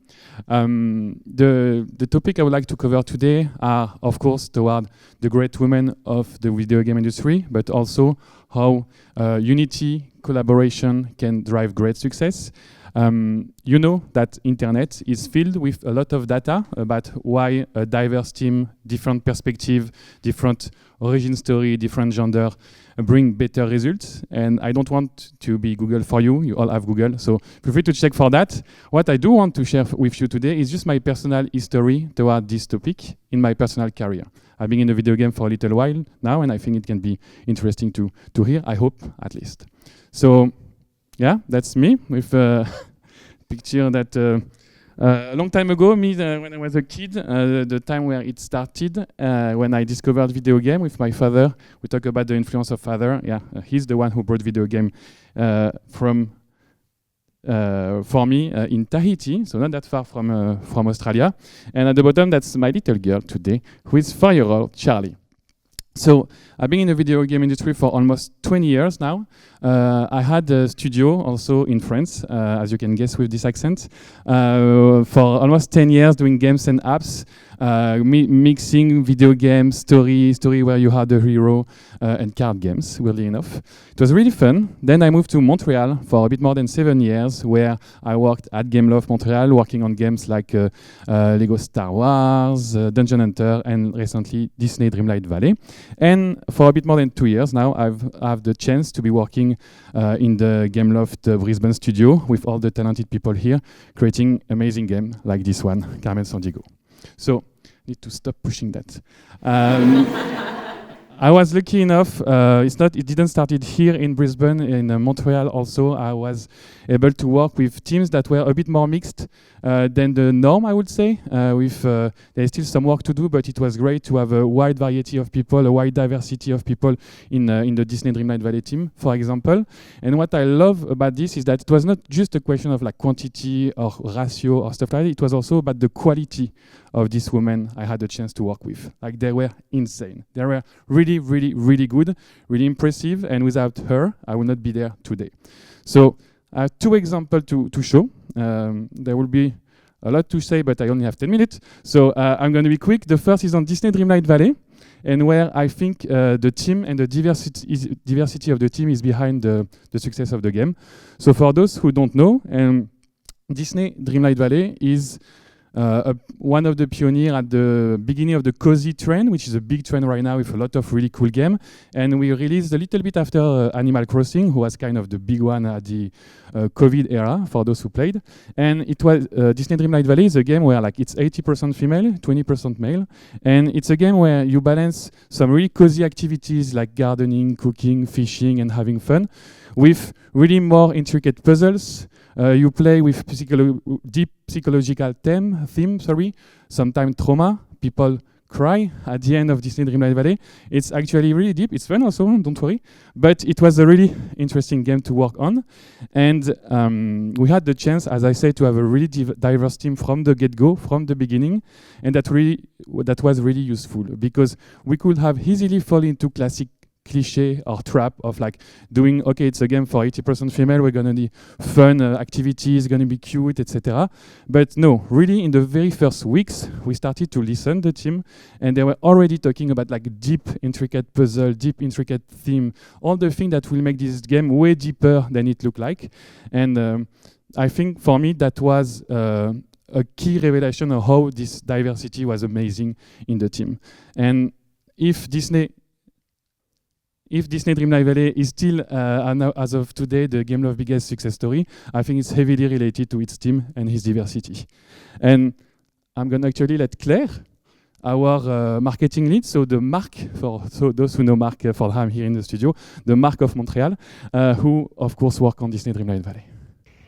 [SPEAKER 10] The topic I would like to cover today are, of course, toward the great women of the video game industry, but also how unity, collaboration can drive great success. You know that internet is filled with a lot of data about why a diverse team, different perspective, different origin story, different gender bring better results. And I don't want to be Google for you. You all have Google, so feel free to check for that. What I do want to share with you today is just my personal history toward this topic in my personal career. I've been in the video game for a little while now, and I think it can be interesting to hear, I hope, at least. So yeah, that's me with a picture that a long time ago, when I was a kid, the time where it started, when I discovered video game with my father. We talk about the influence of father. Yeah, he's the one who brought video game for me in Tahiti, so not that far from Australia. And at the bottom, that's my little girl today, who is 4-year-old Charlie. So I've been in the video game industry for almost 20 years now. I had a studio also in France, as you can guess with this accent, for almost 10 years doing games and apps, mixing video games, story where you had a hero, and card games, weirdly enough. It was really fun. Then I moved to Montreal for a bit more than 7 years, where I worked at Gameloft Montreal, working on games like Lego Star Wars, Dungeon Hunter, and recently Disney Dreamlight Valley. And for a bit more than 2 years now, I have the chance to be working in the Gameloft Brisbane studio with all the talented people here, creating amazing games like this one, Carmen, Sandiego. So, need to stop pushing that. I was lucky enough, it didn't start here in Brisbane, in Montreal also. I was able to work with teams that were a bit more mixed than the norm, I would say. There's still some work to do, but it was great to have a wide variety of people, a wide diversity of people in the Disney Dreamlight Valley team, for example. And what I love about this is that it was not just a question of like quantity or ratio or stuff like that. It was also about the quality of these women I had a chance to work with. Like, they were insane. They were really, really, really good, really impressive, and without her, I would not be there today. So I have 2 examples to show. There will be a lot to say, but I only have 10 minutes. So I'm going to be quick. The first is on Disney Dreamlight Valley, and where I think the team and the diversity of the team is behind the success of the game. So for those who don't know, Disney Dreamlight Valley is one of the pioneers at the beginning of the cozy trend, which is a big trend right now with a lot of really cool games. And we released a little bit after Animal Crossing, who was kind of the big one at the COVID era for those who played. And it was Disney Dreamlight Valley is a game where like it's 80% female, 20% male. And it's a game where you balance some really cozy activities like gardening, cooking, fishing, and having fun with really more intricate puzzles. You play with deep psychological theme, sometimes trauma. People cry at the end of Disney Dreamlight Valley. It's actually really deep. It's fun also, don't worry. But it was a really interesting game to work on. And we had the chance, as I said, to have a really diverse team from the get-go, from the beginning. And that was really useful because we could have easily fall into classic cliche or trap of like doing, okay, it's a game for 80% female, we're gonna do fun activities, gonna be cute, etc. But no, really in the very first weeks, we started to listen the team, and they were already talking about like deep, intricate puzzle, deep, intricate theme, all the things that will make this game way deeper than it looked like. And I think for me that was a key revelation of how this diversity was amazing in the team. And if Disney Dreamlight Valley is still, as of today, the Gameloft biggest success story, I think it's heavily related to its team and his diversity. And I'm going to actually let Claire, our marketing lead, so the Mark, so those who know Mark for I'm here in the studio, the Mark of Montreal, who of course work on Disney Dreamlight Valley.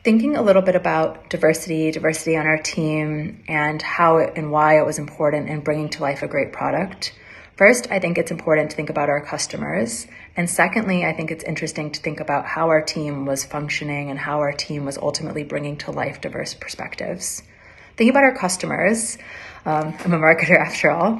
[SPEAKER 11] Thinking a little bit about diversity on our team, and how and why it was important in bringing to life a great product. First, I think it's important to think about our customers. And secondly, I think it's interesting to think about how our team was functioning and how our team was ultimately bringing to life diverse perspectives. Thinking about our customers, I'm a marketer after all,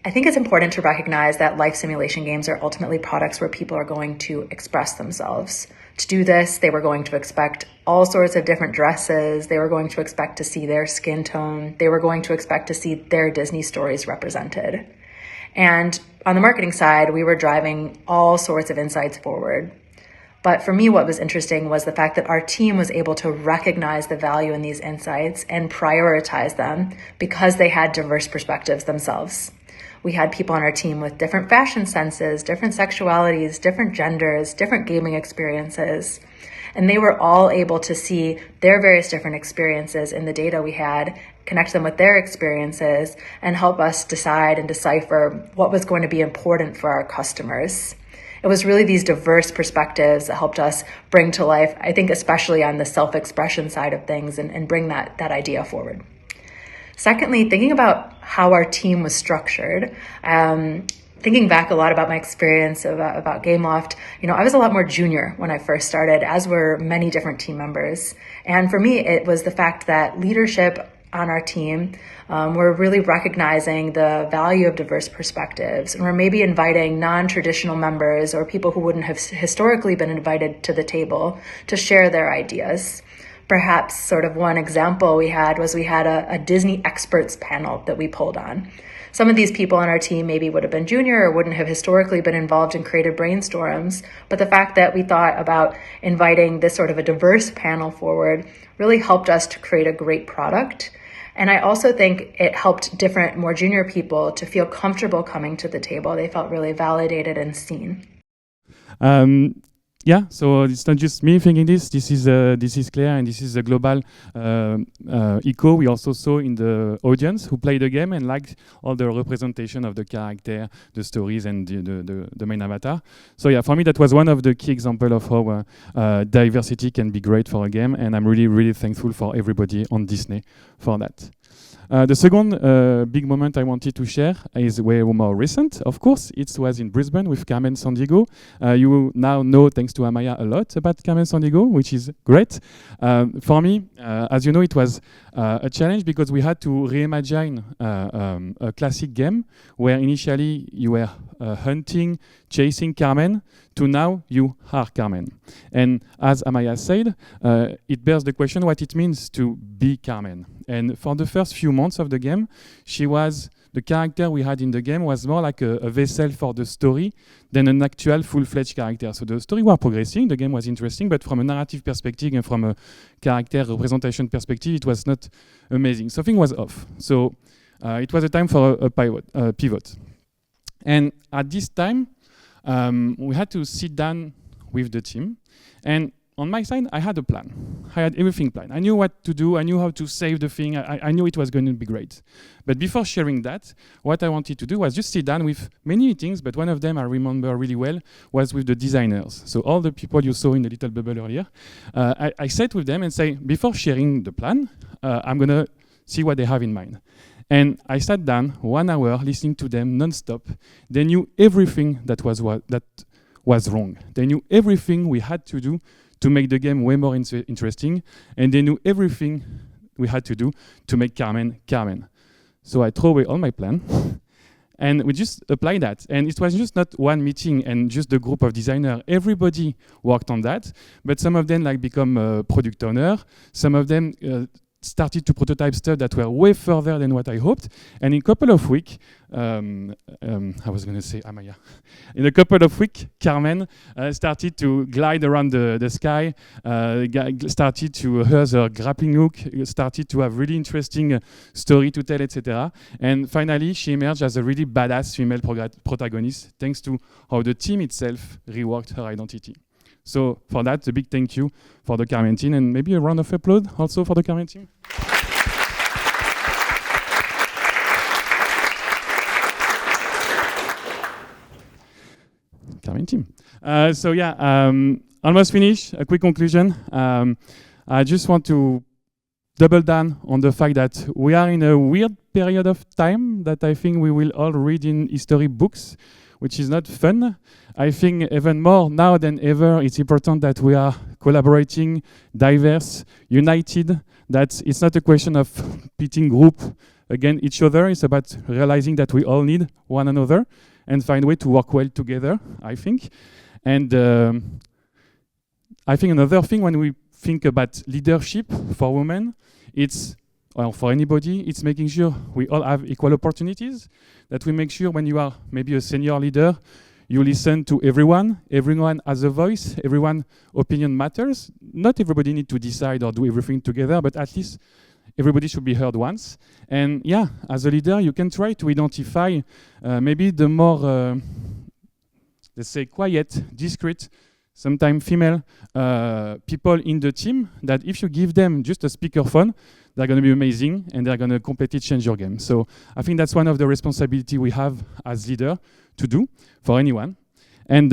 [SPEAKER 11] I think it's important to recognize that life simulation games are ultimately products where people are going to express themselves. To do this, they were going to expect all sorts of different dresses. They were going to expect to see their skin tone. They were going to expect to see their Disney stories represented. And on the marketing side, we were driving all sorts of insights forward. But for me, what was interesting was the fact that our team was able to recognize the value in these insights and prioritize them because they had diverse perspectives themselves. We had people on our team with different fashion senses, different sexualities, different genders, different gaming experiences. And they were all able to see their various different experiences in the data we had, connect them with their experiences, and help us decide and decipher what was going to be important for our customers. It was really these diverse perspectives that helped us bring to life, I think especially on the self-expression side of things, and bring that idea forward. Secondly, thinking about how our team was structured, thinking back a lot about my experience about Gameloft, I was a lot more junior when I first started, as were many different team members. And for me, it was the fact that leadership on our team were really recognizing the value of diverse perspectives, and we're maybe inviting non-traditional members or people who wouldn't have historically been invited to the table to share their ideas. Perhaps sort of one example we had a Disney experts panel that we pulled on. Some of these people on our team maybe would have been junior or wouldn't have historically been involved in creative brainstorms, but the fact that we thought about inviting this sort of a diverse panel forward really helped us to create a great product. And I also think it helped different, more junior people to feel comfortable coming to the table. They felt really validated and seen.
[SPEAKER 10] Yeah, so it's not just me thinking this. This is Claire, and this is a global echo we also saw in the audience who played the game and liked all the representation of the character, the stories, and the main avatar. So yeah, for me that was one of the key examples of how diversity can be great for a game, and I'm really, really thankful for everybody on Disney for that. The second big moment I wanted to share is way more recent, of course. It was in Brisbane with Carmen Sandiego. You now know, thanks to Amaya, a lot about Carmen Sandiego, which is great. For me, as you know, it was a challenge because we had to reimagine a classic game where initially you were hunting, chasing Carmen, to now you are Carmen. And as Amaya said, it bears the question what it means to be Carmen. And for the first few months of the game, the character we had in the game was more like a vessel for the story than an actual full-fledged character. So the story was progressing, the game was interesting, but from a narrative perspective and from a character representation perspective, it was not amazing. Something was off. So it was a time for a pivot. And at this time, we had to sit down with the team. And on my side, I had a plan. I had everything planned. I knew what to do. I knew how to save the thing. I knew it was going to be great. But before sharing that, what I wanted to do was just sit down with many meetings, but one of them I remember really well was with the designers. So all the people you saw in the little bubble earlier, I sat with them and say, before sharing the plan, I'm going to see what they have in mind. And I sat down 1 hour listening to them non-stop. They knew everything that was wrong. They knew everything we had to do to make the game way more interesting, and they knew everything we had to do to make Carmen. So I threw away all my plan, and we just applied that. And it was just not one meeting and just the group of designers. Everybody worked on that, but some of them become a product owner. Some of them started to prototype stuff that were way further than what I hoped. And in a couple of weeks, I was going to say Amaya. In a couple of weeks, Carmen started to glide around the sky, started to use her grappling hook, started to have really interesting story to tell, etc. And finally, she emerged as a really badass female protagonist, thanks to how the team itself reworked her identity. So for that, a big thank you for the Carmen team, and maybe a round of applause also for the Carmen team. Carmen team. Almost finished. A quick conclusion. I just want to double down on the fact that we are in a weird period of time that I think we will all read in history books, which is not fun. I think even more now than ever, it's important that we are collaborating, diverse, united, that it's not a question of pitting group against each other. It's about realizing that we all need one another and find a way to work well together, I think. And I think another thing when we think about leadership for women, it's, well, for anybody, it's making sure we all have equal opportunities, that we make sure when you are maybe a senior leader, you listen to everyone has a voice, everyone's opinion matters. Not everybody needs to decide or do everything together, but at least everybody should be heard once. And yeah, as a leader, you can try to identify maybe the more, let's say, quiet, discreet, sometimes female people in the team, that if you give them just a speakerphone, they're going to be amazing and they're going to completely change your game. So I think that's one of the responsibilities we have as leader to do for anyone. And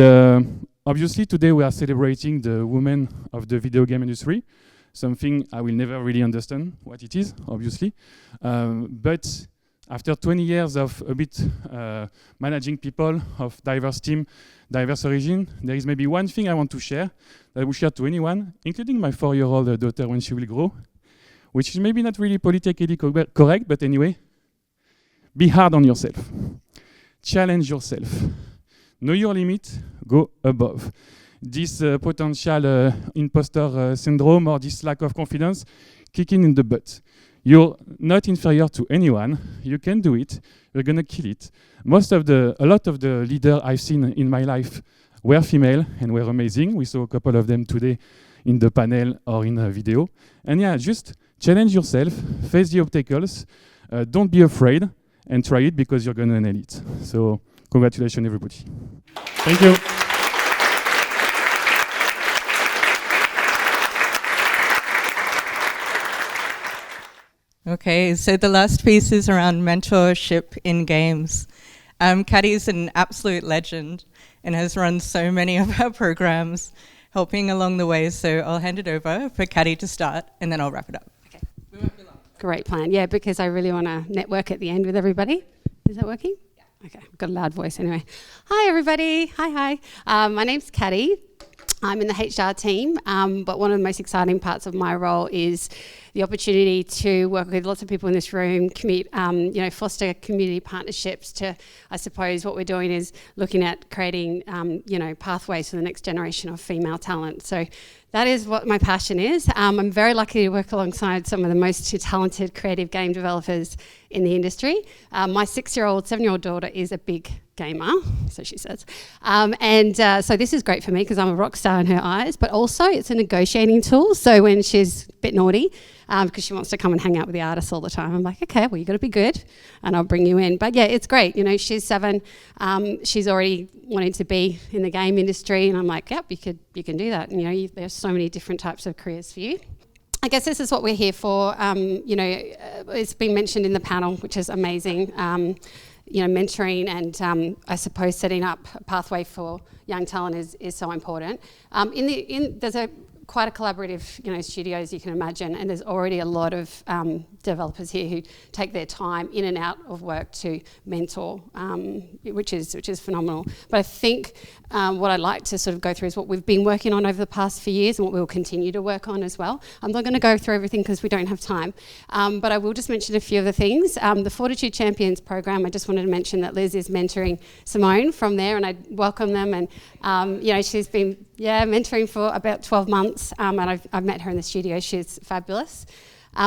[SPEAKER 10] obviously today we are celebrating the women of the video game industry, something I will never really understand what it is, obviously. But after 20 years of a bit managing people of diverse team, diverse origin, there is maybe one thing I want to share that I will share to anyone, including my 4-year-old daughter when she will grow, which is maybe not really politically correct, but anyway, be hard on yourself. Challenge yourself. Know your limit, go above. This potential imposter syndrome or this lack of confidence, kicking in the butt. You're not inferior to anyone. You can do it. You're gonna kill it. A lot of the leaders I've seen in my life were female and were amazing. We saw a couple of them today in the panel or in a video. And yeah, just challenge yourself, face the obstacles, don't be afraid, and try it because you're gonna nail it. So congratulations, everybody. Thank you.
[SPEAKER 1] Okay, so the last piece is around mentorship in games. Caddy's an absolute legend and has run so many of our programs, helping along the way. So I'll hand it over for Caddy to start, and then I'll wrap it up.
[SPEAKER 12] Okay. Great plan. Yeah, because I really want to network at the end with everybody. Is that working? Yeah. Okay, I've got a loud voice anyway. Hi, everybody. Hi. My name's Caddy. I'm in the HR team, but one of the most exciting parts of my role is the opportunity to work with lots of people in this room, foster community partnerships to, I suppose, what we're doing is looking at creating, pathways for the next generation of female talent. So that is what my passion is. I'm very lucky to work alongside some of the most talented creative game developers in the industry. My 7-year-old daughter is a big gamer, so she says. So this is great for me because I'm a rock star in her eyes, but also it's a negotiating tool. So when she's a bit naughty, because she wants to come and hang out with the artists all the time, I'm like, okay, well, you got to be good and I'll bring you in. But yeah, it's great. She's 7. She's already wanting to be in the game industry, and I'm like, yep, you can do that. And, there's so many different types of careers for you. I guess this is what we're here for. It's been mentioned in the panel, which is amazing. Mentoring and I suppose setting up a pathway for young talent is so important. There's quite a collaborative, studio, as you can imagine, and there's already a lot of developers here who take their time in and out of work to mentor, which is phenomenal. But I think what I'd like to sort of go through is what we've been working on over the past few years and what we'll continue to work on as well. I'm not going to go through everything because we don't have time, but I will just mention a few of the things. The Fortitude Champions program, I just wanted to mention that Liz is mentoring Simone from there, and I welcome them. And she's been mentoring for about 12 months, and I've met her in the studio. She's fabulous.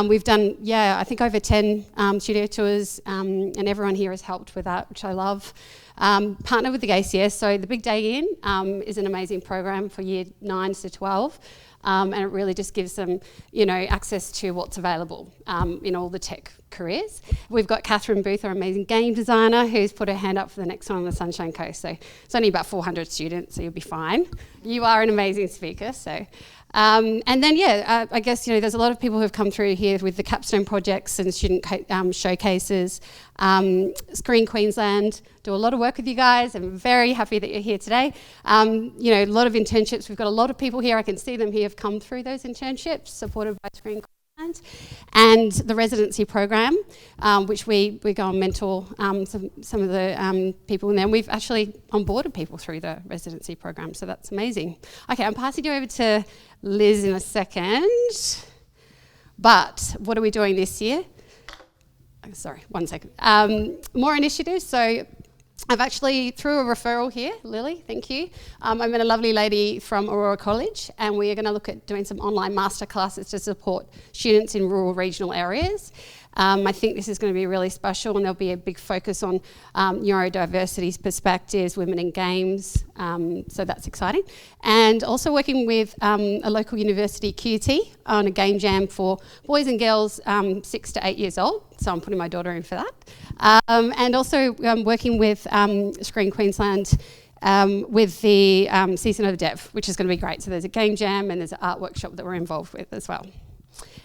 [SPEAKER 12] We've done, I think over 10 studio tours, and everyone here has helped with that, which I love. Partner with the ACS, so the Big Day In is an amazing program for year 9s to 12, and it really just gives them, access to what's available in all the tech careers. We've got Catherine Booth, our amazing game designer, who's put her hand up for the next one on the Sunshine Coast. So it's only about 400 students, so you'll be fine. You are an amazing speaker, so. And then, I guess, there's a lot of people who have come through here with the capstone projects and student showcases. Screen Queensland do a lot of work with you guys. I'm very happy that you're here today. A lot of internships. We've got a lot of people here. I can see them here have come through those internships, supported by Screen Queensland. And the residency program, which we go and mentor some of the people in there. And we've actually onboarded people through the residency program, so that's amazing. Okay, I'm passing you over to Liz in a second. But what are we doing this year? Sorry, 1 second. More initiatives. So I've actually, through a referral here, Lily, thank you, I met a lovely lady from Aurora College, and we are going to look at doing some online masterclasses to support students in rural regional areas. I think this is going to be really special, and there'll be a big focus on neurodiversity perspectives, women in games, so that's exciting. And also working with a local university, QT, on a game jam for boys and girls 6 to 8 years old, so I'm putting my daughter in for that. And also working with Screen Queensland with the Season of the Dev, which is going to be great. So there's a game jam and there's an art workshop that we're involved with as well.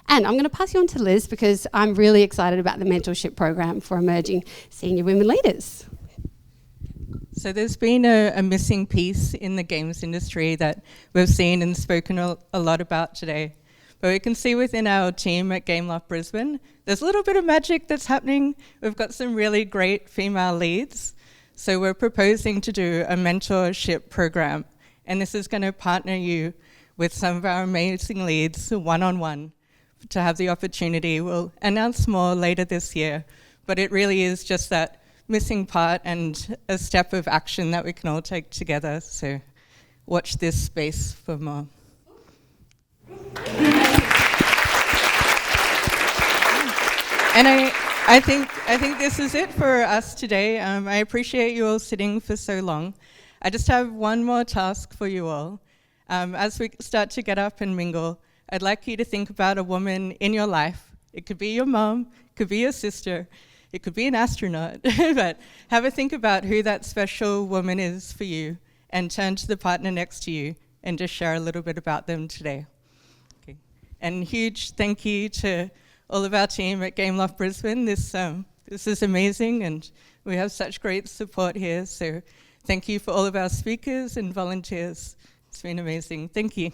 [SPEAKER 12] And I'm going to pass you on to Liz because I'm really excited about the mentorship program for emerging senior women leaders.
[SPEAKER 1] So there's been a missing piece in the games industry that we've seen and spoken a lot about today. But we can see within our team at Gameloft Brisbane, there's a little bit of magic that's happening. We've got some really great female leads. So we're proposing to do a mentorship program. And this is going to partner you with some of our amazing leads one-on-one to have the opportunity. We'll announce more later this year, but it really is just that missing part and a step of action that we can all take together. So watch this space for more. And I think this is it for us today. I appreciate you all sitting for so long. I just have one more task for you all. As we start to get up and mingle, I'd like you to think about a woman in your life. It could be your mom, it could be your sister, it could be an astronaut, but have a think about who that special woman is for you and turn to the partner next to you and just share a little bit about them today. Okay. And huge thank you to all of our team at Gameloft Brisbane. This is amazing and we have such great support here. So thank you for all of our speakers and volunteers. It's been amazing. Thank you.